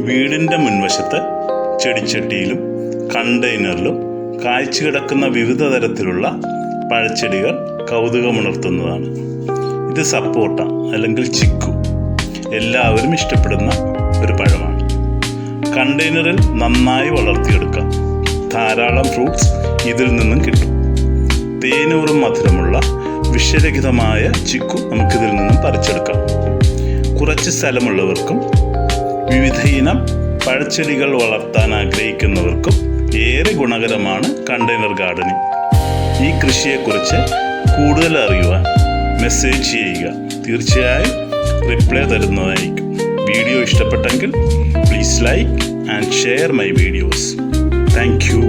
വീടിൻ്റെ മുൻവശത്ത് ചെടിച്ചട്ടിയിലും കണ്ടെയ്നറിലും കായ്ച്ചു കിടക്കുന്ന വിവിധ തരത്തിലുള്ള പഴച്ചെടികൾ കൗതുകമുണർത്തുന്നതാണ്. ഇത് സപ്പോട്ട അല്ലെങ്കിൽ ചിക്കു, എല്ലാവരും ഇഷ്ടപ്പെടുന്ന ഒരു പഴമാണ്. കണ്ടെയ്നറിൽ നന്നായി വളർത്തിയെടുക്കാം. ധാരാളം ഫ്രൂട്ട്സ് ഇതിൽ നിന്നും കിട്ടും. തേനൂറും മധുരമുള്ള വിഷരഹിതമായ ചിക്കു നമുക്കിതിൽ നിന്നും പറിച്ചെടുക്കാം. കുറച്ച് സ്ഥലമുള്ളവർക്കും വിവിധ ഇനം പഴച്ചെടികൾ വളർത്താൻ ആഗ്രഹിക്കുന്നവർക്കും ഏറെ ഗുണകരമാണ് കണ്ടെയ്നർ ഗാർഡനിങ്. ഈ കൃഷിയെക്കുറിച്ച് കൂടുതൽ അറിയുവാൻ മെസ്സേജ് ചെയ്യുക. തീർച്ചയായും റിപ്ലൈ തരുന്നതായിരിക്കും. വീഡിയോ ഇഷ്ടപ്പെട്ടെങ്കിൽ please like and share my videos. Thank you.